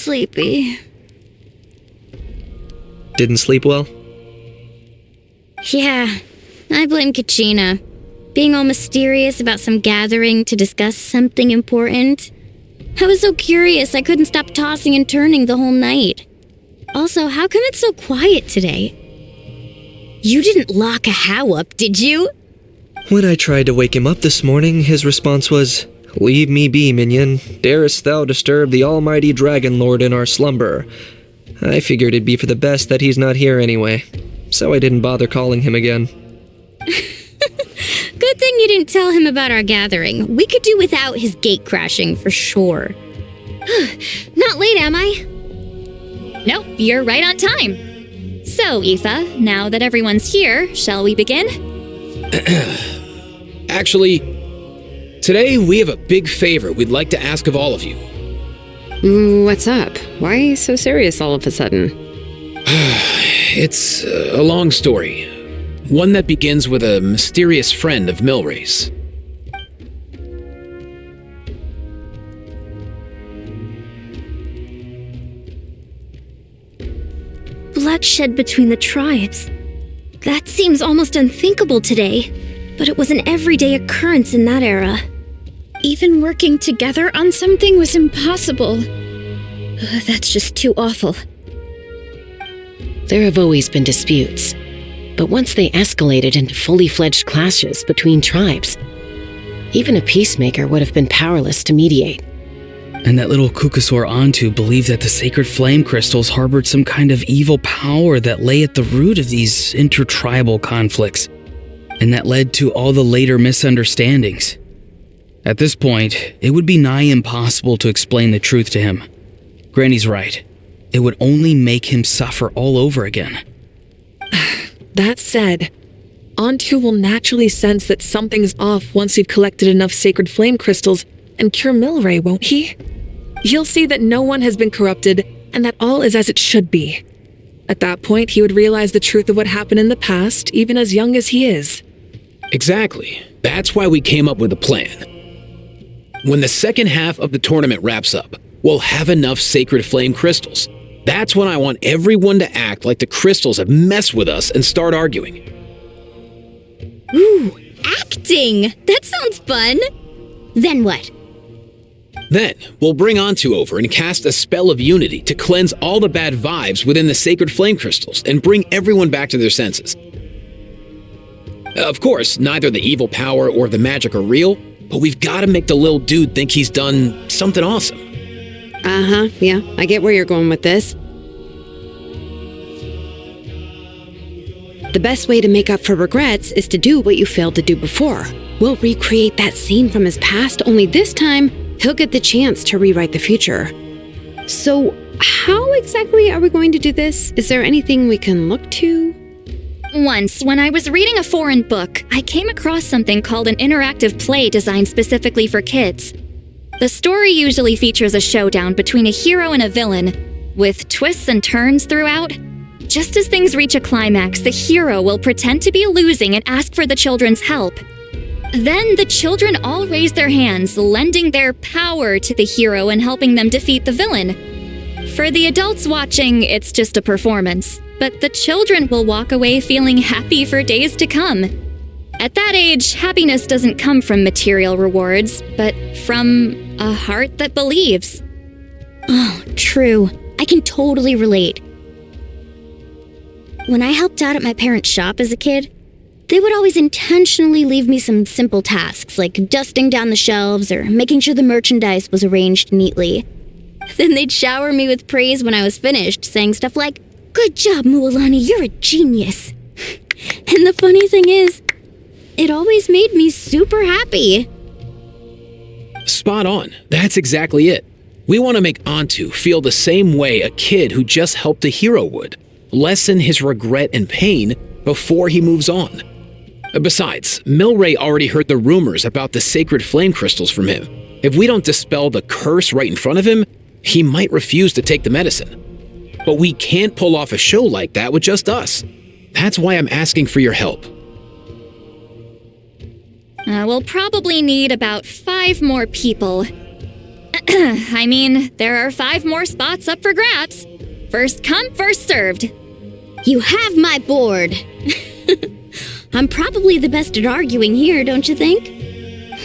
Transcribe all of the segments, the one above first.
sleepy. Didn't sleep well? Yeah, I blame Kachina. Being all mysterious about some gathering to discuss something important. I was so curious I couldn't stop tossing and turning the whole night. Also, how come it's so quiet today? You didn't lock a How up, did you? When I tried to wake him up this morning, his response was, "Leave me be, minion. Darest thou disturb the almighty Dragon Lord in our slumber?" I figured it'd be for the best that he's not here anyway, so I didn't bother calling him again. Good thing you didn't tell him about our gathering. We could do without his gate crashing for sure. Not late, am I? Nope, you're right on time. So, Aoife, now that everyone's here, shall we begin? Actually, today we have a big favor we'd like to ask of all of you. What's up? Why so serious all of a sudden? It's a long story. One that begins with a mysterious friend of Milray's. Bloodshed between the tribes. That seems almost unthinkable today, but it was an everyday occurrence in that era. Even working together on something was impossible. That's just too awful. There have always been disputes, but once they escalated into fully fledged clashes between tribes, even a peacemaker would have been powerless to mediate. And that little Kukasaur Antu believed that the sacred flame crystals harbored some kind of evil power that lay at the root of these intertribal conflicts, and that led to all the later misunderstandings. At this point, it would be nigh impossible to explain the truth to him. Granny's right. It would only make him suffer all over again. That said, Antu will naturally sense that something's off once you've collected enough sacred flame crystals and cure Milray, won't he? He'll see that no one has been corrupted and that all is as it should be. At that point, he would realize the truth of what happened in the past, even as young as he is. Exactly. That's why we came up with a plan. When the second half of the tournament wraps up, we'll have enough sacred flame crystals. That's when I want everyone to act like the crystals have messed with us and start arguing. Ooh, acting! That sounds fun! Then what? Then, we'll bring Antu over and cast a spell of unity to cleanse all the bad vibes within the sacred flame crystals and bring everyone back to their senses. Of course, neither the evil power or the magic are real, but we've got to make the little dude think he's done something awesome. Yeah, I get where you're going with this. The best way to make up for regrets is to do what you failed to do before. We'll recreate that scene from his past, only this time, he'll get the chance to rewrite the future. So, how exactly are we going to do this? Is there anything we can look to? Once, when I was reading a foreign book, I came across something called an interactive play designed specifically for kids. The story usually features a showdown between a hero and a villain, with twists and turns throughout. Just as things reach a climax, the hero will pretend to be losing and ask for the children's help. Then the children all raise their hands, lending their power to the hero and helping them defeat the villain. For the adults watching, it's just a performance, but the children will walk away feeling happy for days to come. At that age, happiness doesn't come from material rewards, but from a heart that believes. Oh, true. I can totally relate. When I helped out at my parents' shop as a kid, they would always intentionally leave me some simple tasks like dusting down the shelves or making sure the merchandise was arranged neatly. Then they'd shower me with praise when I was finished, saying stuff like, "Good job, Mualani, you're a genius." And the funny thing is, it always made me super happy. Spot on. That's exactly it. We want to make Antu feel the same way a kid who just helped a hero would. Lessen his regret and pain before he moves on. Besides, Milray already heard the rumors about the sacred flame crystals from him. If we don't dispel the curse right in front of him, he might refuse to take the medicine. But we can't pull off a show like that with just us. That's why I'm asking for your help. We'll probably need about 5 more people. I mean, there are 5 more spots up for grabs. First come, first served. You have my board. I'm probably the best at arguing here, don't you think?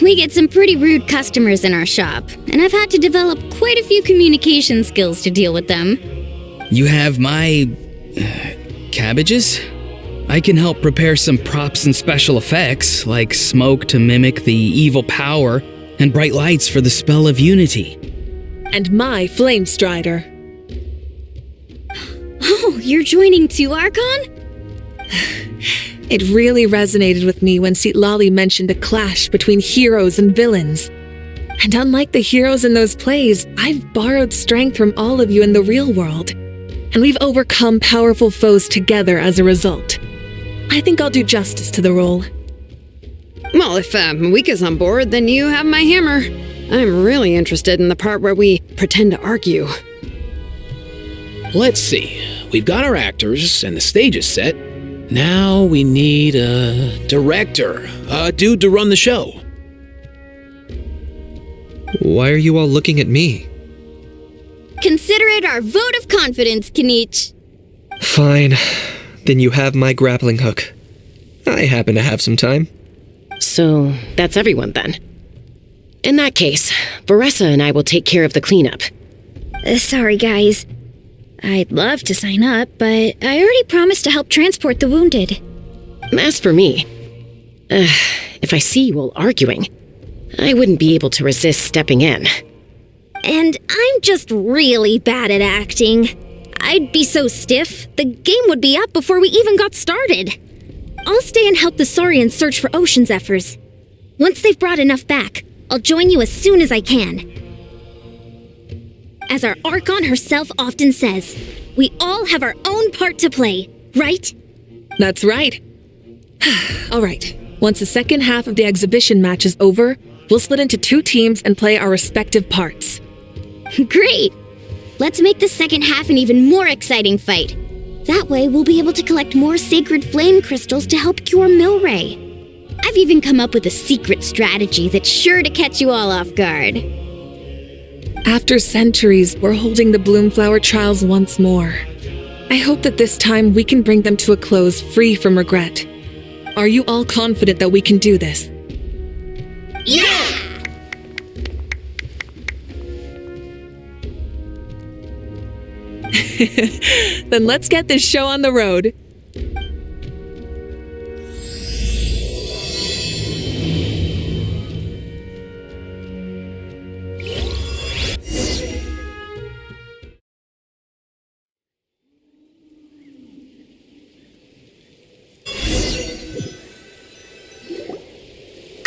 We get some pretty rude customers in our shop, and I've had to develop quite a few communication skills to deal with them. You have my... cabbages? I can help prepare some props and special effects, like smoke to mimic the evil power, and bright lights for the spell of unity. And my flame strider. Oh, you're joining too, Archon? It really resonated with me when Citlali mentioned a clash between heroes and villains. And unlike the heroes in those plays, I've borrowed strength from all of you in the real world. And we've overcome powerful foes together as a result. I think I'll do justice to the role. Well, if Mika's on board, then you have my hammer. I'm really interested in the part where we pretend to argue. Let's see. We've got our actors and the stage is set. Now we need a director, a dude to run the show. Why are you all looking at me? Consider it our vote of confidence, Kanich. Fine. Then you have my grappling hook. I happen to have some time. So, that's everyone then. In that case, Varessa and I will take care of the cleanup. Sorry, guys. I'd love to sign up, but I already promised to help transport the wounded. As for me, if I see you all arguing, I wouldn't be able to resist stepping in. And I'm just really bad at acting. I'd be so stiff, the game would be up before we even got started. I'll stay and help the Saurians search for Ocean Zephyrs. Once they've brought enough back, I'll join you as soon as I can. As our Archon herself often says, we all have our own part to play, right? That's right. All right. Once the second half of the exhibition match is over, we'll split into 2 teams and play our respective parts. Great! Let's make the second half an even more exciting fight. That way, we'll be able to collect more sacred flame crystals to help cure Milray. I've even come up with a secret strategy that's sure to catch you all off guard. After centuries, we're holding the Bloomflower trials once more. I hope that this time we can bring them to a close free from regret. Are you all confident that we can do this? Yeah! Then let's get this show on the road.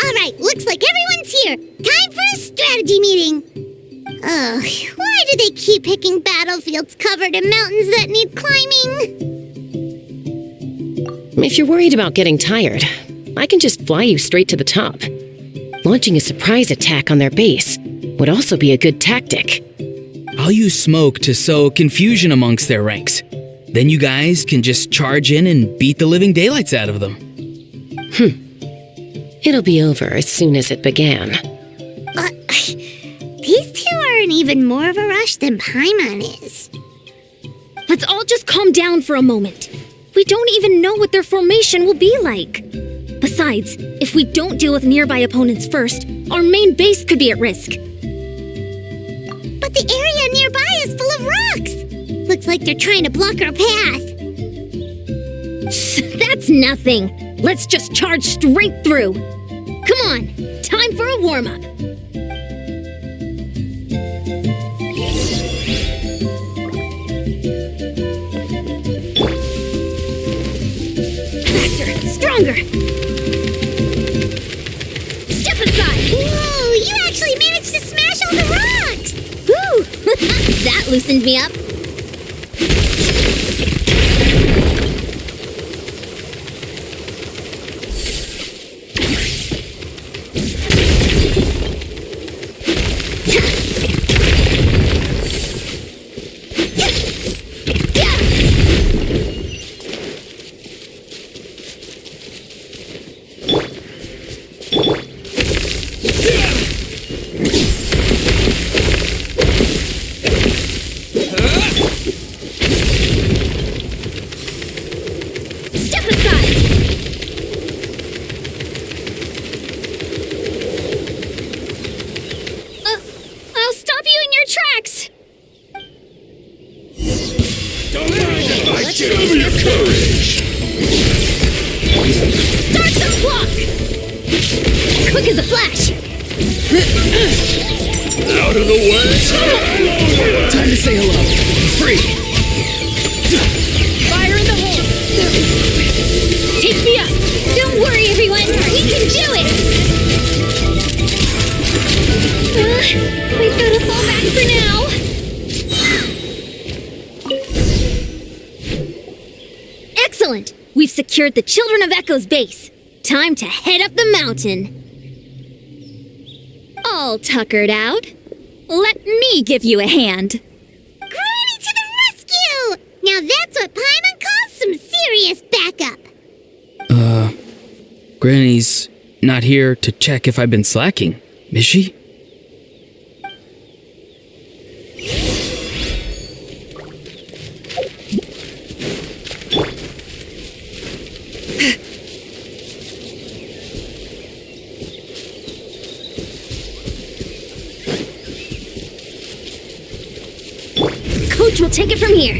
All right, looks like everyone's here. Time for a strategy meeting. Ugh, why do they keep picking battlefields covered in mountains that need climbing? If you're worried about getting tired, I can just fly you straight to the top. Launching a surprise attack on their base would also be a good tactic. I'll use smoke to sow confusion amongst their ranks. Then you guys can just charge in and beat the living daylights out of them. It'll be over as soon as it began. These two are in even more of a rush than Paimon is. Let's all just calm down for a moment. We don't even know what their formation will be like. Besides, if we don't deal with nearby opponents first, our main base could be at risk. But the area nearby is full of rocks. Looks like they're trying to block our path. That's nothing. Let's just charge straight through. Come on, time for a warm-up. Faster, stronger. Step aside. Whoa, you actually managed to smash all the rocks! Woo! That loosened me up. Show me your courage! Start the clock! Quick as a flash! Out of the way! Time to say hello. Free. Fire in the hole! Take me up! Don't worry, everyone! We can do it! We've got to fall back for now! Excellent! We've secured the Children of Echo's base. Time to head up the mountain. All tuckered out. Let me give you a hand. Granny to the rescue! Now that's what Paimon calls some serious backup. Granny's not here to check if I've been slacking, is she? Coach will take it from here.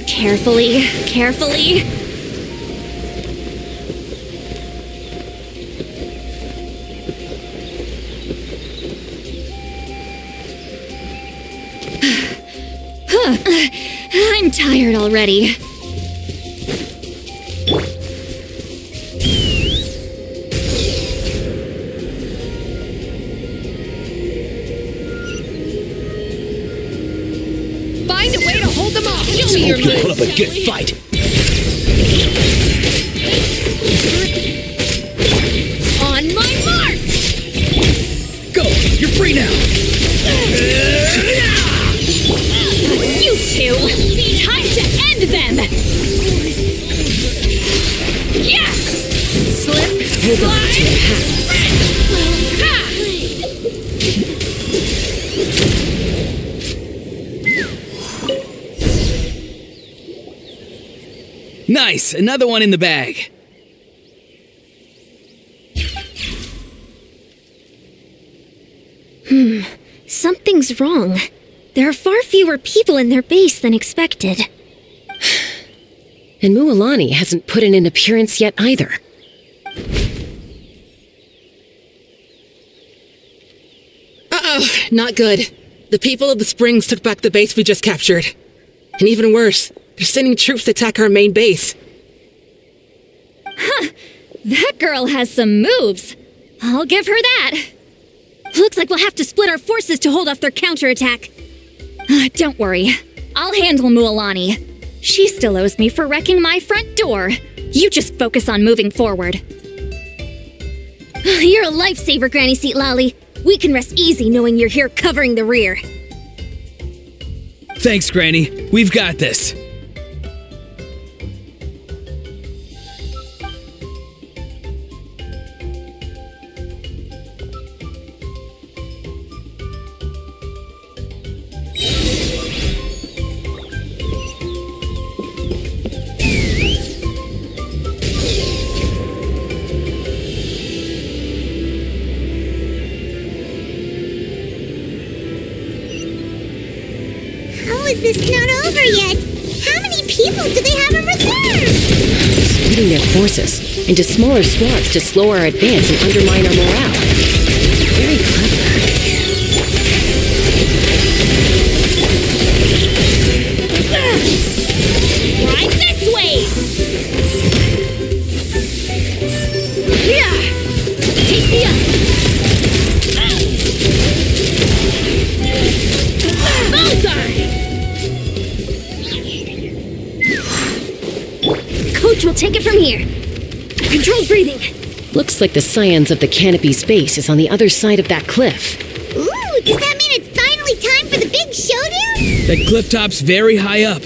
Carefully, carefully. I'm tired already. Find a way to hold them off. Show me your Hope you put moves. up a good fight. On my mark! Go! You're free now! You two! Time to end them! Yeah! Slip, slide, Nice! Another one in the bag. Something's wrong. There are far fewer people in their base than expected. And Mualani hasn't put in an appearance yet either. Uh-oh, not good. The people of the Springs took back the base we just captured. And even worse, they're sending troops to attack our main base. That girl has some moves. I'll give her that. Looks like we'll have to split our forces to hold off their counterattack. Don't worry. I'll handle Mualani. She still owes me for wrecking my front door. You just focus on moving forward. You're a lifesaver, Granny Seat Lolly. We can rest easy knowing you're here covering the rear. Thanks, Granny. We've got this. How is this not over yet? How many people do they have in reserve? Splitting their forces into smaller squads to slow our advance and undermine our morale. Very clever. Right this way! Yeah! Take me up! Bullseye! Coach will take it from here. Controlled breathing. Looks like the scions of the canopy space is on the other side of that cliff. Ooh, does that mean it's finally time for the big showdown? That cliff top's very high up.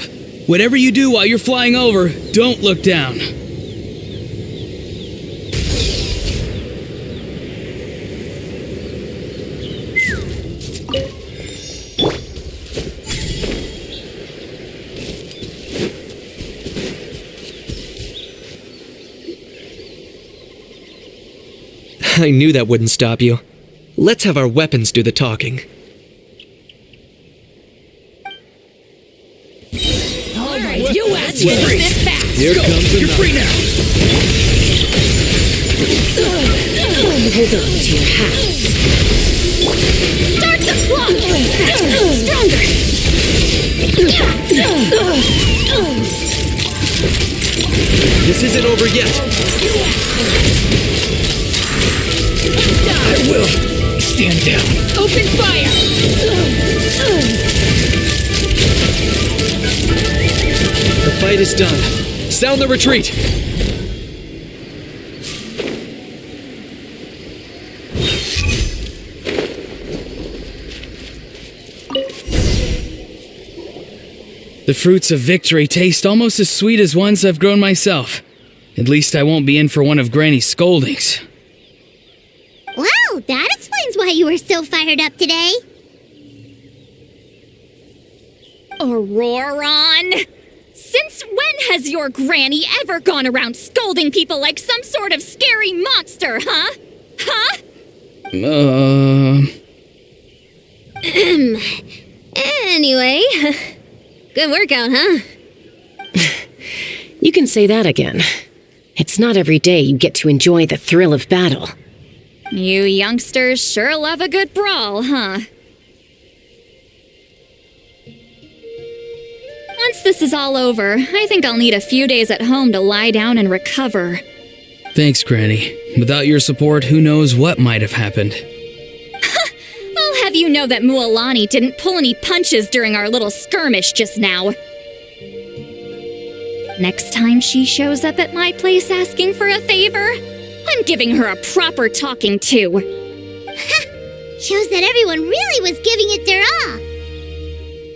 Whatever you do while you're flying over, don't look down. I knew that wouldn't stop you. Let's have our weapons do the talking. All right, you asked for this fast. Here comes the. You're free now. Hold on to your hats. Start the clock! Stronger! This isn't over yet. I will. Stand down. Open fire! The fight is done. Sound the retreat. The fruits of victory taste almost as sweet as ones I've grown myself. At least I won't be in for one of Granny's scoldings. Wow, that explains why you were so fired up today. Auroron! Since when has your granny ever gone around scolding people like some sort of scary monster, huh? Huh? Anyway, good workout, huh? You can say that again. It's not every day you get to enjoy the thrill of battle. You youngsters sure love a good brawl, huh? Once this is all over, I think I'll need a few days at home to lie down and recover. Thanks, Granny. Without your support, who knows what might have happened. I'll have you know that Mualani didn't pull any punches during our little skirmish just now. Next time she shows up at my place asking for a favor, I'm giving her a proper talking to. Shows that everyone really was giving it their all.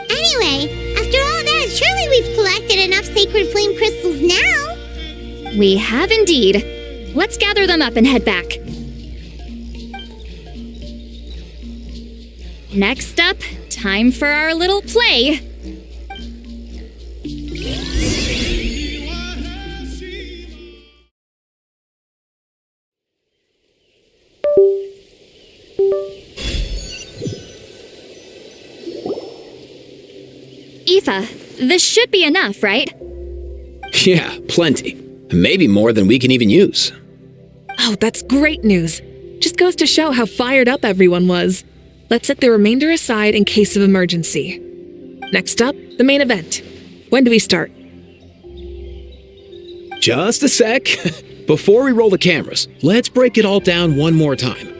Anyway, after all that, surely we've collected enough sacred flame crystals now. We have indeed. Let's gather them up and head back. Next up, time for our little play. Aoife, this should be enough, right? Yeah, plenty. Maybe more than we can even use. Oh, that's great news. Just goes to show how fired up everyone was. Let's set the remainder aside in case of emergency. Next up, the main event. When do we start? Just a sec. Before we roll the cameras, let's break it all down one more time.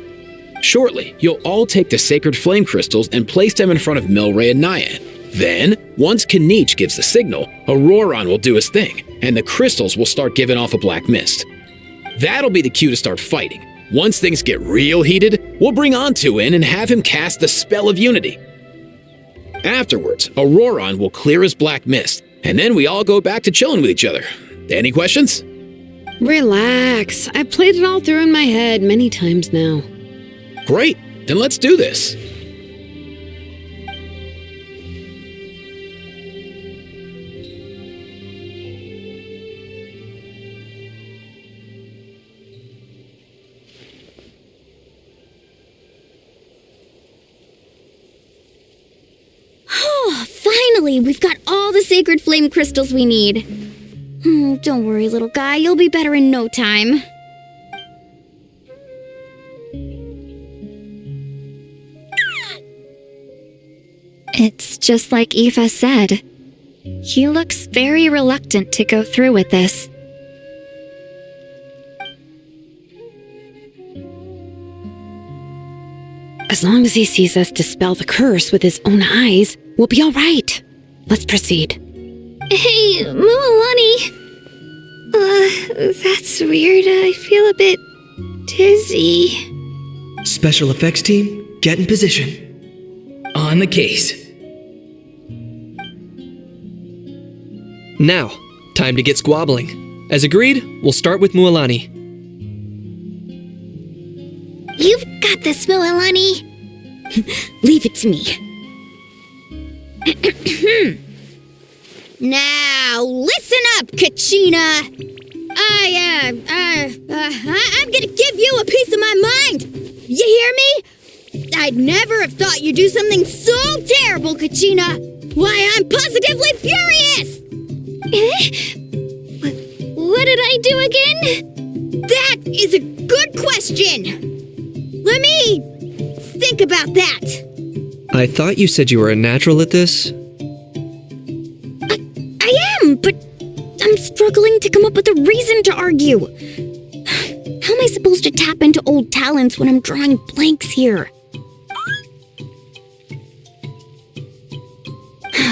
Shortly, you'll all take the sacred flame crystals and place them in front of Milray and Nyan. Then, once Kanich gives the signal, Auroron will do his thing, and the crystals will start giving off a black mist. That'll be the cue to start fighting. Once things get real heated, we'll bring Antu in and have him cast the spell of unity. Afterwards, Auroron will clear his black mist, and then we all go back to chilling with each other. Any questions? Relax. I played it all through in my head many times now. Great, then let's do this. Finally, we've got all the sacred flame crystals we need. Oh, don't worry, little guy. You'll be better in no time. It's just like Aoife said. He looks very reluctant to go through with this. As long as he sees us dispel the curse with his own eyes, we'll be all right. Let's proceed. Hey, Mualani. That's weird. I feel a bit dizzy. Special effects team, get in position. On the case. Now, time to get squabbling. As agreed, we'll start with Mualani. You've got this, Mualani. Leave it to me. Now, listen up, Kachina. I'm gonna give you a piece of my mind. I'd never have thought you'd do something so terrible, Kachina! Why, I'm positively furious! What did I do again? That is a good question! Let me think about that. I thought you said you were a natural at this. I am, but I'm struggling to come up with a reason to argue. How am I supposed to tap into old talents when I'm drawing blanks here?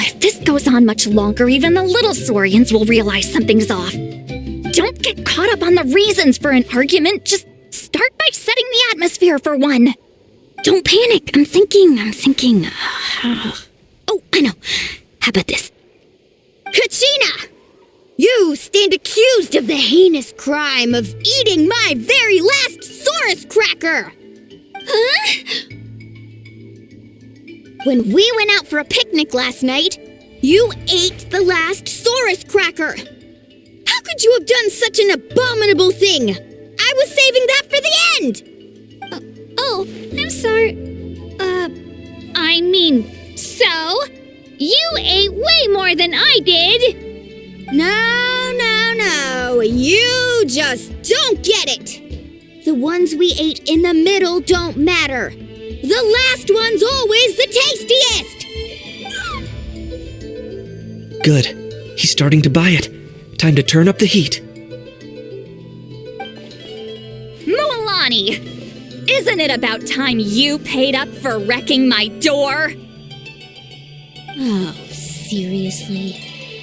If this goes on much longer, even the little Saurians will realize something's off. Don't get caught up on the reasons for an argument. Just start by setting the atmosphere for one. Don't panic. I'm thinking. Oh, I know. How about this? Kachina! You stand accused of the heinous crime of eating my very last Saurus cracker! Huh? When we went out for a picnic last night, you ate the last Saurus cracker! How could you have done such an abominable thing? I was saving that for the end! Oh, I'm sorry. I mean, so? You ate way more than I did! No. You just don't get it! The ones we ate in the middle don't matter. The last one's always the tastiest! Good. He's starting to buy it. Time to turn up the heat. Mualani! Isn't it about time you paid up for wrecking my door? Oh, seriously?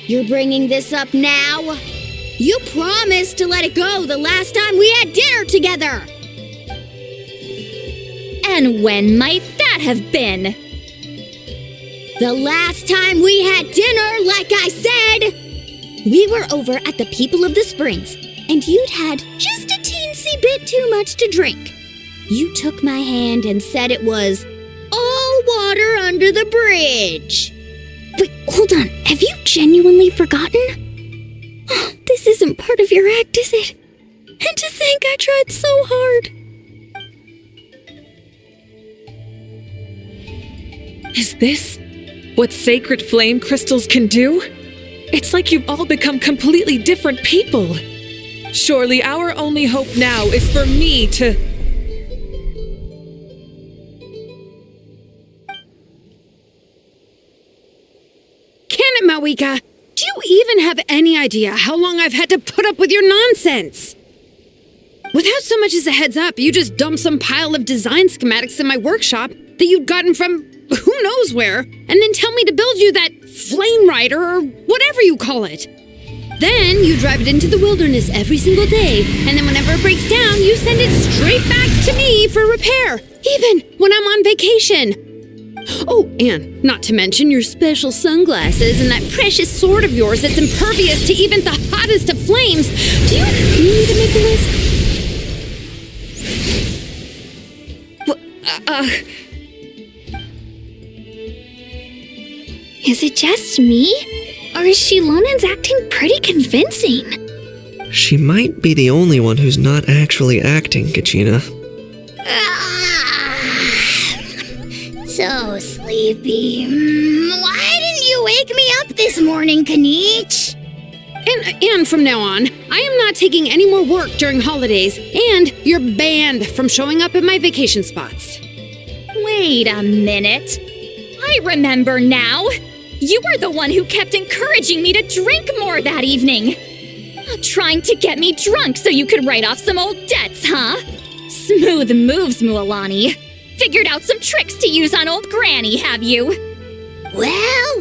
You're bringing this up now? You promised to let it go the last time we had dinner together! And when might that have been? The last time we had dinner, like I said! We were over at the People of the Springs, and you'd had just a teensy bit too much to drink. You took my hand and said it was all water under the bridge. Wait, hold on. Have you genuinely forgotten? Oh, this isn't part of your act, is it? And to think I tried so hard. Is this what sacred flame crystals can do? It's like you've all become completely different people. Surely our only hope now is for me to... Can it, Mawika? Do you even have any idea how long I've had to put up with your nonsense? Without so much as a heads up, you just dumped some pile of design schematics in my workshop that you'd gotten from who knows where, and then tell me to build you that flame rider or whatever you call it. Then you drive it into the wilderness every single day, and then whenever it breaks down, you send it straight back to me for repair, even when I'm on vacation. Oh, and not to mention your special sunglasses and that precious sword of yours that's impervious to even the hottest of flames. Do you need me to make a list? Is it just me? Or is Shilonen's acting pretty convincing? She might be the only one who's not actually acting, Kachina. So sleepy. Why didn't you wake me up this morning, Kanich? And from now on, I am not taking any more work during holidays, and you're banned from showing up at my vacation spots. Wait a minute. I remember now. You were the one who kept encouraging me to drink more that evening. Trying to get me drunk so you could write off some old debts, huh? Smooth moves, Mualani. Figured out some tricks to use on old Granny, have you? Well,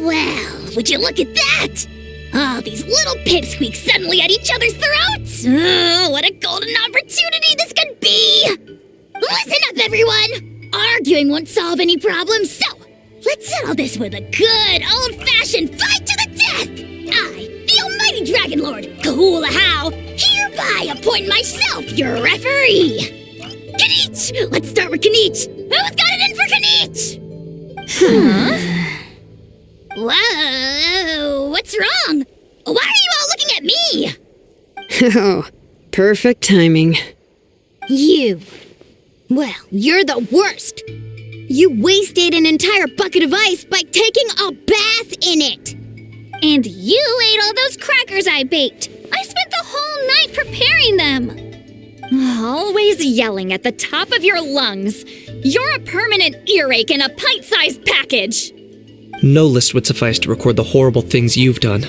would you look at that? Oh, these little pipsqueaks suddenly at each other's throats! Oh, what a golden opportunity this could be! Listen up, everyone! Arguing won't solve any problems, so let's settle this with a good, old-fashioned fight to the death! I, the almighty Dragon Lord, Kahula-How, hereby appoint myself your referee! Kanich! Let's start with Kanich! Who's got it in for Kanich? Huh? Whoa, what's wrong? Why are you all looking at me? Oh, perfect timing. You. Well, you're the worst. You wasted an entire bucket of ice by taking a bath in it! And you ate all those crackers I baked. I spent the whole night preparing them. Always yelling at the top of your lungs. You're a permanent earache in a pint-sized package. No list would suffice to record the horrible things you've done.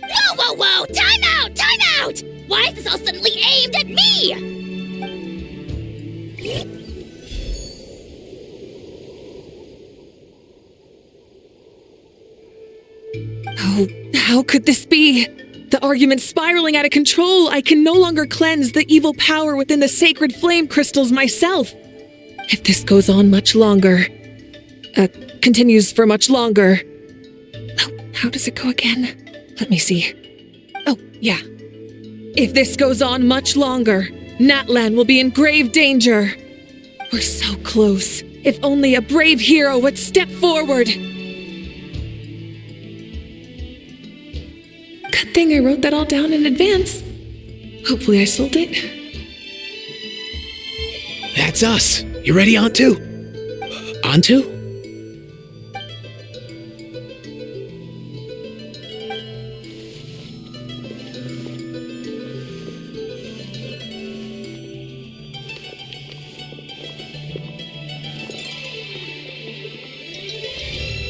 Whoa, whoa, whoa! Time out! Time out! Why is this all suddenly aimed at me? Oh, how could this be? The argument's spiraling out of control. I can no longer cleanse the evil power within the sacred flame crystals myself. If this goes on much longer, continues for much longer. Oh, how does it go again? Let me see. Oh, yeah. If this goes on much longer, Natlan will be in grave danger. We're so close. If only a brave hero would step forward. Good thing I wrote that all down in advance. Hopefully I sold it. That's us. You ready, Antu? Antu?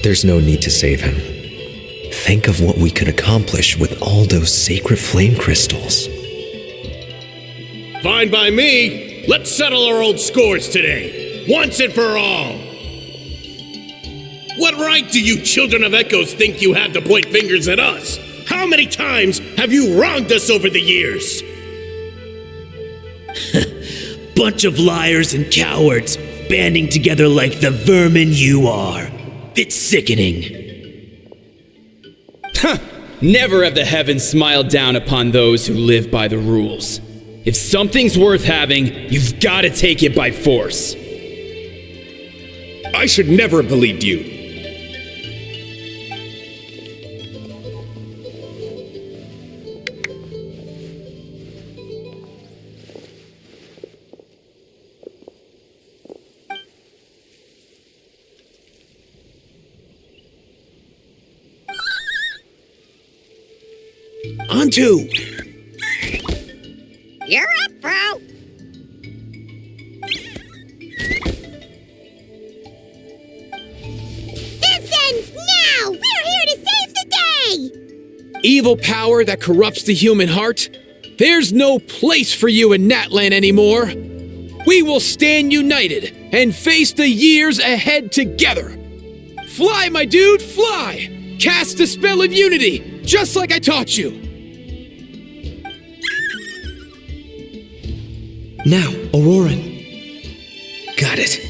There's no need to save him. Think of what we could accomplish with all those sacred flame crystals. Fine by me. Let's settle our old scores today, once and for all. What right do you children of Echoes think you have to point fingers at us? How many times have you wronged us over the years? Bunch of liars and cowards, banding together like the vermin you are. It's sickening. Never have the heavens smiled down upon those who live by the rules. If something's worth having, you've got to take it by force. I should never have believed you. Antu! You're up, bro! This ends now! We're here to save the day! Evil power that corrupts the human heart? There's no place for you in Natlan anymore! We will stand united and face the years ahead together! Fly, my dude, fly! Cast a spell of unity, just like I taught you! Now, Auroran. Got it.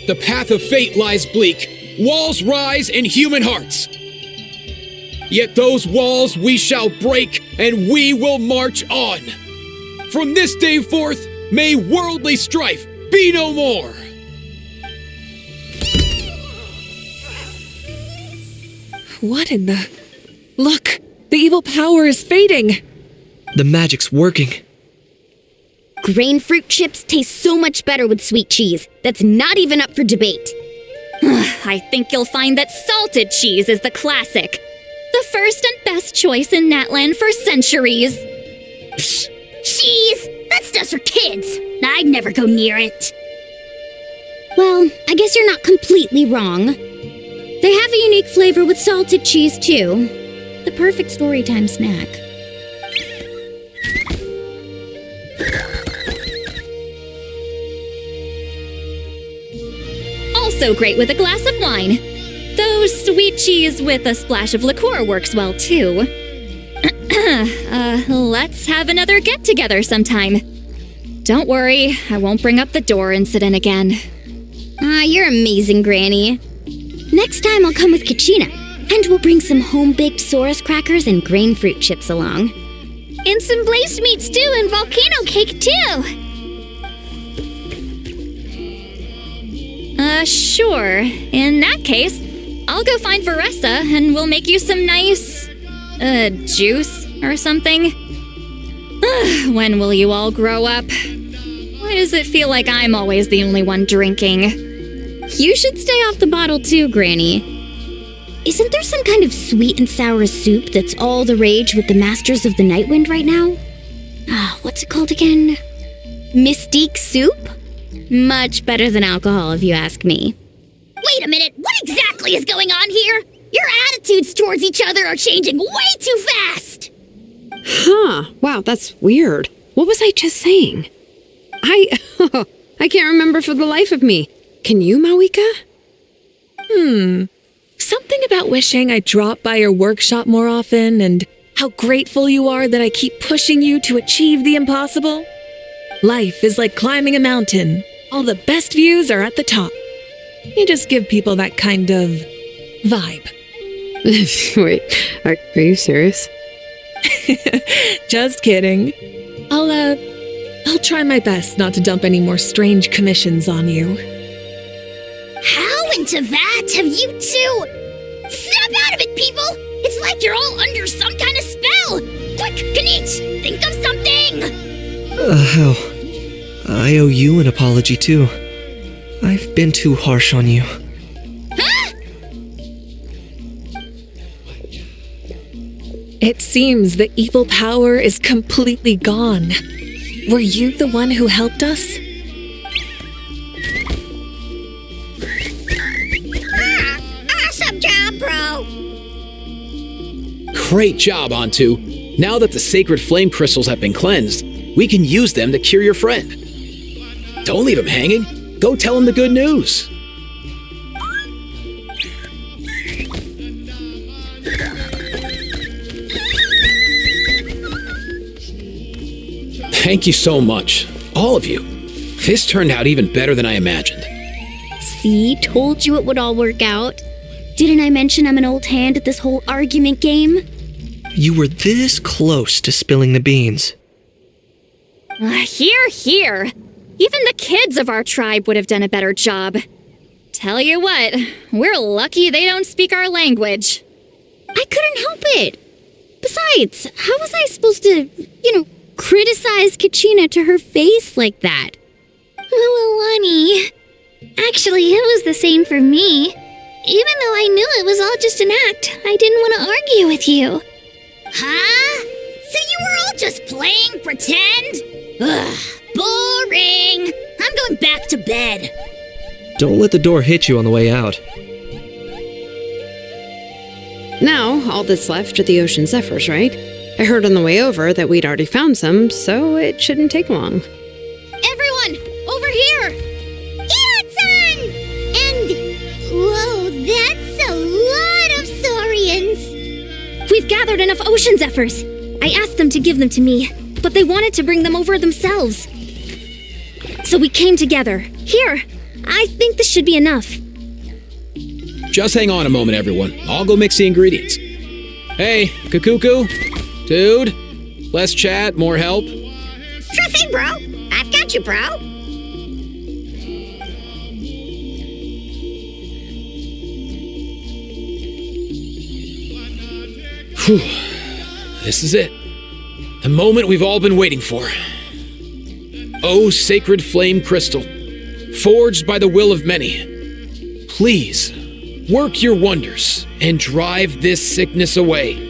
The path of fate lies bleak. Walls rise in human hearts. Yet those walls we shall break, and we will march on. From this day forth, may worldly strife be no more. What in the... Look, the evil power is fading. The magic's working. Grain fruit chips taste so much better with sweet cheese. That's not even up for debate. I think you'll find that salted cheese is the classic. The first and best choice in Natlan for centuries. Psh, cheese! That stuff's for kids. I'd never go near it. Well, I guess you're not completely wrong. They have a unique flavor with salted cheese, too. The perfect storytime snack. Also great with a glass of wine. Though sweet cheese with a splash of liqueur works well, too. Let's have another get-together sometime. Don't worry, I won't bring up the door incident again. You're amazing, Granny. Next time I'll come with Kachina, and we'll bring some home-baked Saurus crackers and grain fruit chips along. And some blazed meats too, and volcano cake too. Sure. In that case, I'll go find Varessa and we'll make you some nice, juice or something. When will you all grow up? Why does it feel like I'm always the only one drinking? You should stay off the bottle too, Granny. Isn't there some kind of sweet and sour soup that's all the rage with the Masters of the Nightwind right now? What's it called again? Mystique soup? Much better than alcohol, if you ask me. Wait a minute, what exactly is going on here? Your attitudes towards each other are changing way too fast! Huh. Wow, that's weird. What was I just saying? I can't remember for the life of me. Can you, Mawika? Something about wishing I'd drop by your workshop more often and how grateful you are that I keep pushing you to achieve the impossible. Life is like climbing a mountain. All the best views are at the top. You just give people that kind of vibe. Wait, are you serious? Just kidding. I'll try my best not to dump any more strange commissions on you. How into that have you two? Snap out of it, people! It's like you're all under some kind of spell! Quick, Kanich, think of something! Hell. I owe you an apology too. I've been too harsh on you. Huh? It seems the evil power is completely gone. Were you the one who helped us? Awesome job, bro! Great job, Antu. Now that the sacred flame crystals have been cleansed, we can use them to cure your friend. Don't leave him hanging. Go tell him the good news. Thank you so much, all of you. This turned out even better than I imagined. See, told you it would all work out. Didn't I mention I'm an old hand at this whole argument game? You were this close to spilling the beans. Here. Even the kids of our tribe would have done a better job. Tell you what, we're lucky they don't speak our language. I couldn't help it. Besides, how was I supposed to, criticize Kachina to her face like that? Well, honey, actually, it was the same for me. Even though I knew it was all just an act, I didn't want to argue with you. Huh? So you were all just playing pretend? Ugh, boring. I'm going back to bed. Don't let the door hit you on the way out. Now, all that's left are the ocean zephyrs, right? I heard on the way over that we'd already found some, so it shouldn't take long. Everyone, over here! Ian-san! And, whoa, that's a lot of saurians! We've gathered enough ocean zephyrs. I asked them to give them to me, but they wanted to bring them over themselves. So we came together. Here, I think this should be enough. Just hang on a moment, everyone. I'll go mix the ingredients. Hey, Kakuku? Dude? Less chat, more help? Sure thing, bro. I've got you, bro. Whew. This is it. The moment we've all been waiting for. Oh, sacred flame crystal, forged by the will of many, please work your wonders and drive this sickness away.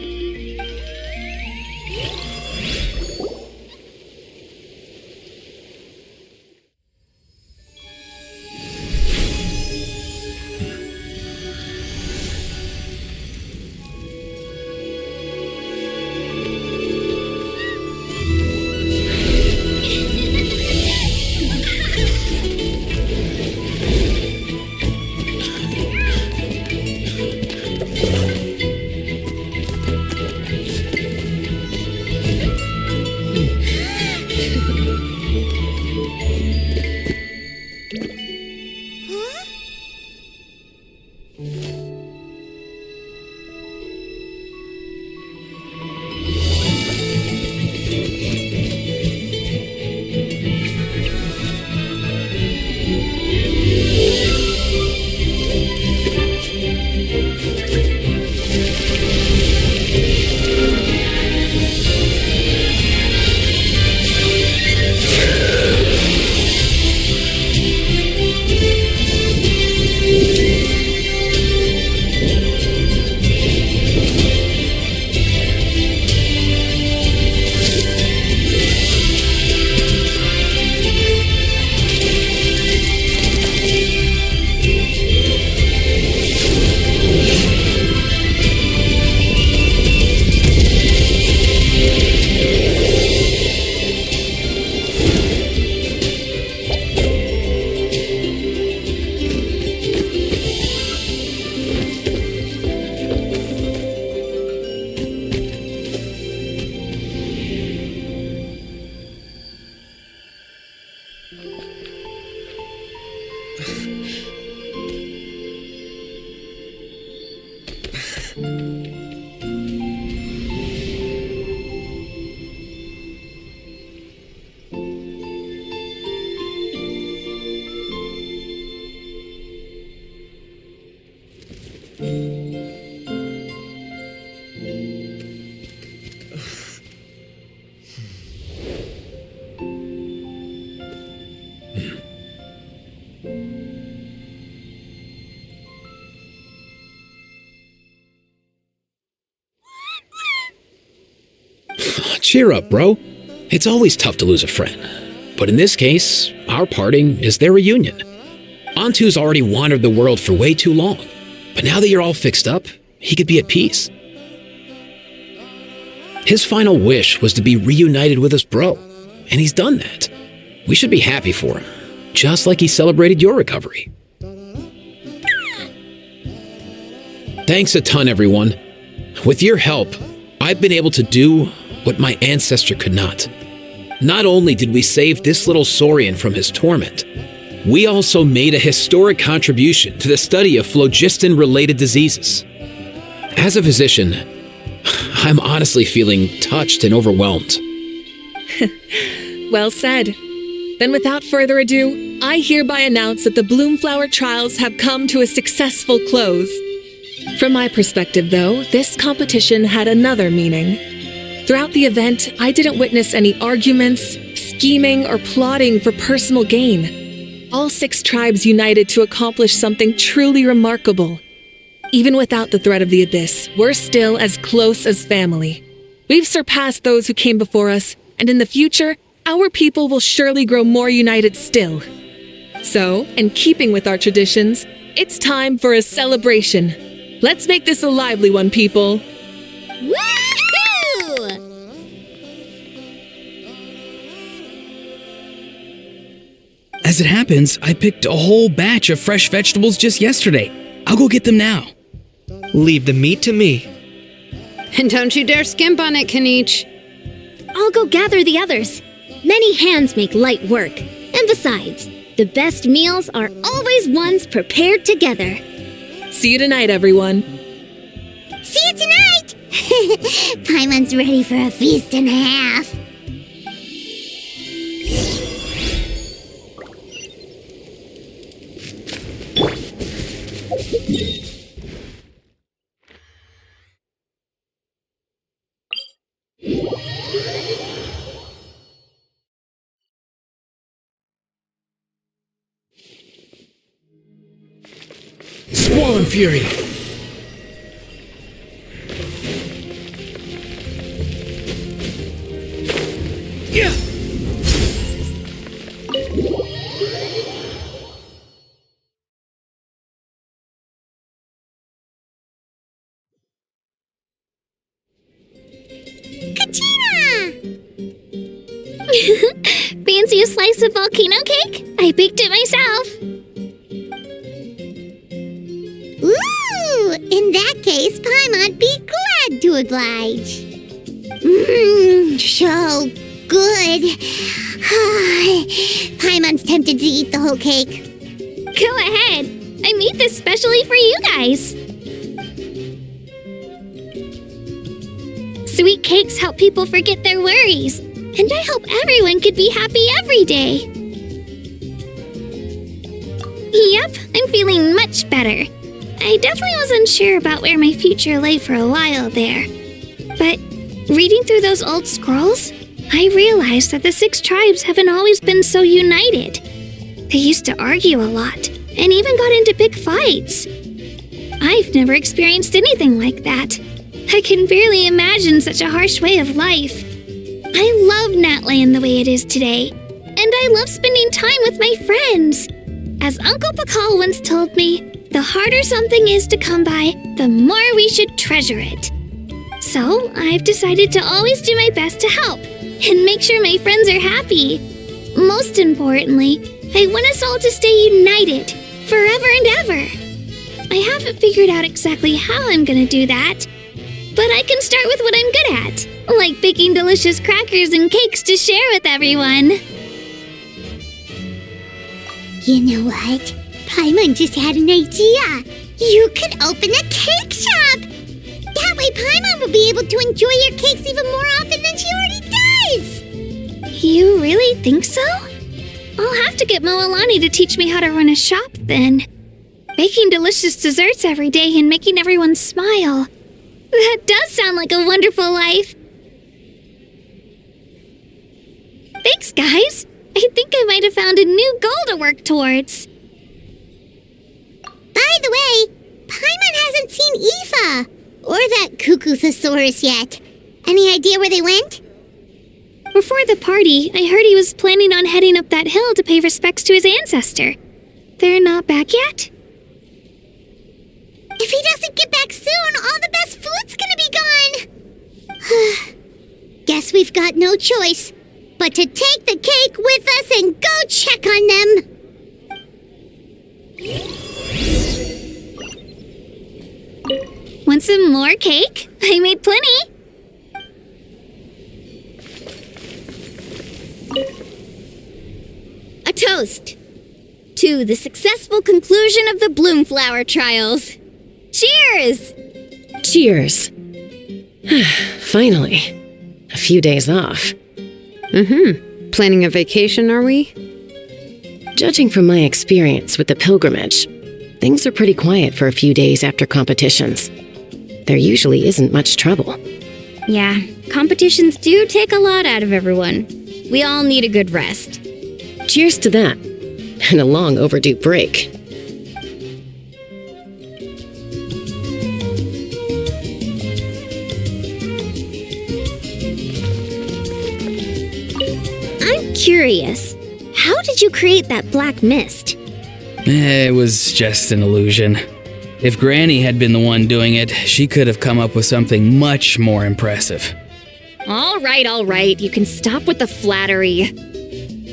Cheer up, bro. It's always tough to lose a friend. But in this case, our parting is their reunion. Antu's already wandered the world for way too long. But now that you're all fixed up, he could be at peace. His final wish was to be reunited with us, bro. And he's done that. We should be happy for him. Just like he celebrated your recovery. Thanks a ton, everyone. With your help, I've been able to do what my ancestor could not. Not only did we save this little Saurian from his torment, we also made a historic contribution to the study of phlogiston-related diseases. As a physician, I'm honestly feeling touched and overwhelmed. Well said. Then without further ado, I hereby announce that the Bloomflower trials have come to a successful close. From my perspective, though, this competition had another meaning. Throughout the event, I didn't witness any arguments, scheming, or plotting for personal gain. All 6 tribes united to accomplish something truly remarkable. Even without the threat of the Abyss, we're still as close as family. We've surpassed those who came before us, and in the future, our people will surely grow more united still. So, in keeping with our traditions, it's time for a celebration. Let's make this a lively one, people. Woohoo! As it happens, I picked a whole batch of fresh vegetables just yesterday. I'll go get them now. Leave the meat to me. And don't you dare skimp on it, Kanich. I'll go gather the others. Many hands make light work. And besides, the best meals are always ones prepared together. See you tonight, everyone. See you tonight! Paimon's ready for a feast and a half. Swollen Fury! Yeah! Fancy a slice of volcano cake? I baked it myself. Ooh, in that case, Paimon'd be glad to oblige. So good. Paimon's tempted to eat the whole cake. Go ahead. I made this specially for you guys. Sweet cakes help people forget their worries. And I hope everyone could be happy every day. Yep, I'm feeling much better. I definitely was unsure about where my future lay for a while there. But reading through those old scrolls, I realized that the 6 tribes haven't always been so united. They used to argue a lot, and even got into big fights. I've never experienced anything like that. I can barely imagine such a harsh way of life. I love Natland the way it is today, and I love spending time with my friends. As Uncle Pakal once told me, the harder something is to come by, the more we should treasure it. So I've decided to always do my best to help and make sure my friends are happy. Most importantly, I want us all to stay united forever and ever. I haven't figured out exactly how I'm gonna do that, but I can start with what I'm good at, like baking delicious crackers and cakes to share with everyone. You know what? Paimon just had an idea. You could open a cake shop. That way Paimon will be able to enjoy your cakes even more often than she already does. You really think so? I'll have to get Moalani to teach me how to run a shop then. Baking delicious desserts every day and making everyone smile. That does sound like a wonderful life. Thanks, guys. I think I might have found a new goal to work towards. By the way, Paimon hasn't seen Aoife or that Cuckoosaurus yet. Any idea where they went? Before the party, I heard he was planning on heading up that hill to pay respects to his ancestor. They're not back yet? If he doesn't get back soon, all the best food's gonna be gone. Guess we've got no choice but to take the cake with us and go check on them. Want some more cake? I made plenty. A toast to the successful conclusion of the Bloomflower trials. Cheers! Cheers. Finally. A few days off. Planning a vacation, are we? Judging from my experience with the pilgrimage, things are pretty quiet for a few days after competitions. There usually isn't much trouble. Yeah, competitions do take a lot out of everyone. We all need a good rest. Cheers to that. And a long overdue break. I'm curious. How did you create that black mist? It was just an illusion. If Granny had been the one doing it, she could have come up with something much more impressive. All right. You can stop with the flattery.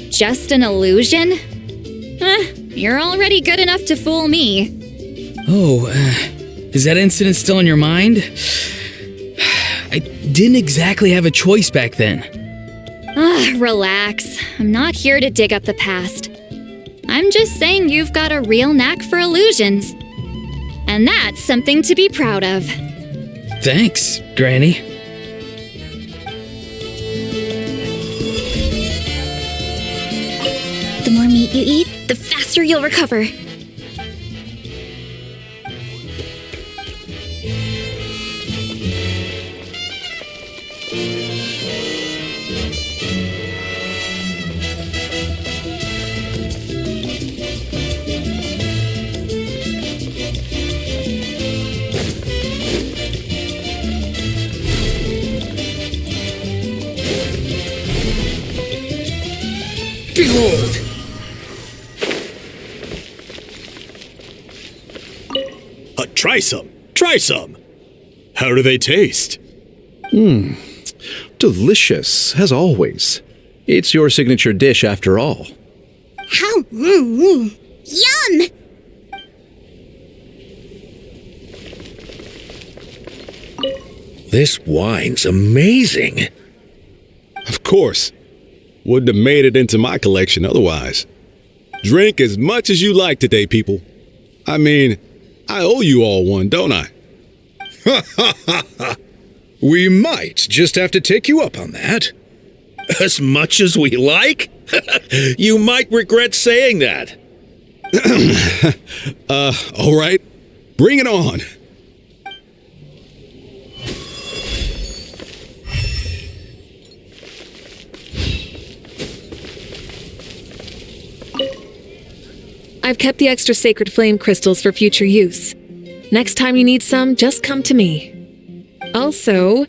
Just an illusion? You're already good enough to fool me. Oh, is that incident still in your mind? I didn't exactly have a choice back then. Relax. I'm not here to dig up the past. I'm just saying you've got a real knack for illusions. And that's something to be proud of. Thanks, Granny. The more meat you eat, the faster you'll recover. Behold! Try some. Try some. How do they taste? Delicious, as always. It's your signature dish after all. How? Yum! This wine's amazing. Of course. Wouldn't have made it into my collection otherwise. Drink as much as you like today, people. I mean, I owe you all one, don't I? Ha ha ha ha! We might just have to take you up on that. As much as we like? You might regret saying that. All right. Bring it on. I've kept the extra sacred flame crystals for future use. Next time you need some, just come to me. Also,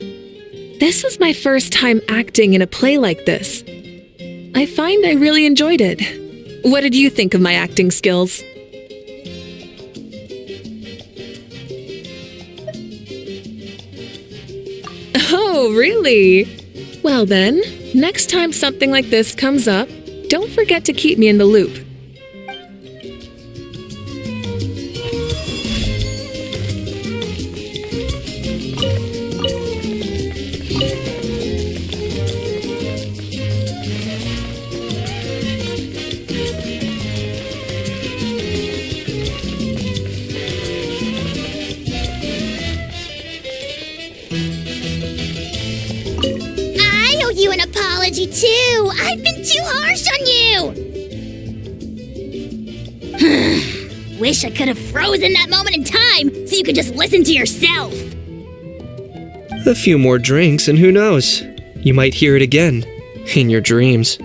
this was my first time acting in a play like this. I find I really enjoyed it. What did you think of my acting skills? Oh, really? Well then, next time something like this comes up, don't forget to keep me in the loop. too. I've been too harsh on you. Wish I could have frozen that moment in time so you could just listen to yourself. A few more drinks, and who knows? You might hear it again in your dreams.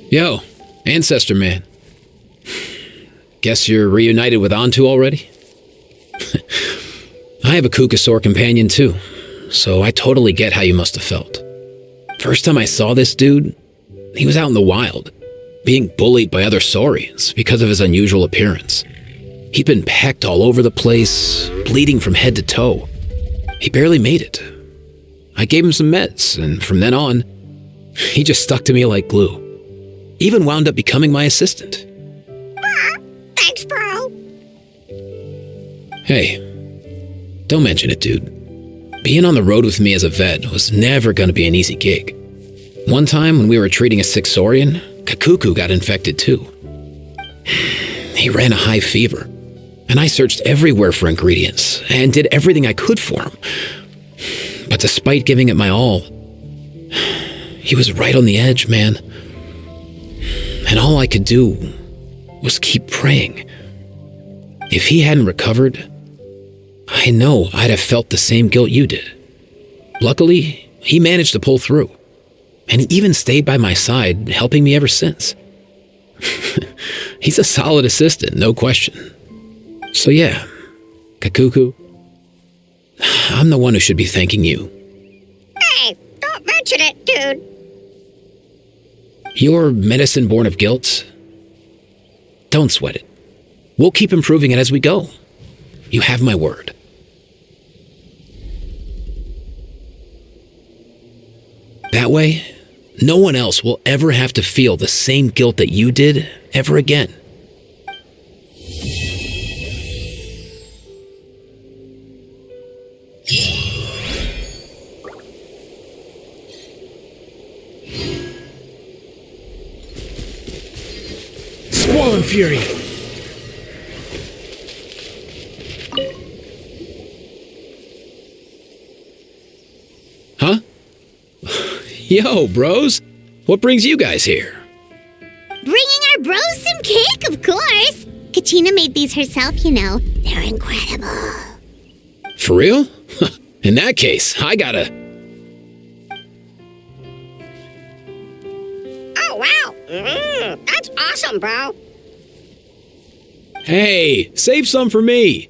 Yo, Ancestor Man. Guess you're reunited with Antu already? I have a Kukasaur companion too, so I totally get how you must have felt. First time I saw this dude, he was out in the wild, being bullied by other saurians because of his unusual appearance. He'd been pecked all over the place, bleeding from head to toe. He barely made it. I gave him some meds, and from then on, he just stuck to me like glue. Even wound up becoming my assistant. Thanks, bro. Hey, don't mention it, dude. Being on the road with me as a vet was never going to be an easy gig. One time when we were treating a sick saurian, Kakuku got infected too. He ran a high fever, and I searched everywhere for ingredients and did everything I could for him. But despite giving it my all, he was right on the edge, man. And all I could do was keep praying. If he hadn't recovered, I know I'd have felt the same guilt you did. Luckily, he managed to pull through, and he even stayed by my side, helping me ever since. He's a solid assistant, no question. So yeah, Kakuku, I'm the one who should be thanking you. Hey, don't mention it, dude. Your medicine born of guilt? Don't sweat it. We'll keep improving it as we go. You have my word. That way, no one else will ever have to feel the same guilt that you did ever again. Swollen Fury! Huh? Yo, bros. What brings you guys here? Bringing our bros some cake, of course. Katrina made these herself, you know. They're incredible. For real? In that case, I gotta... Oh, wow. That's awesome, bro. Hey, save some for me.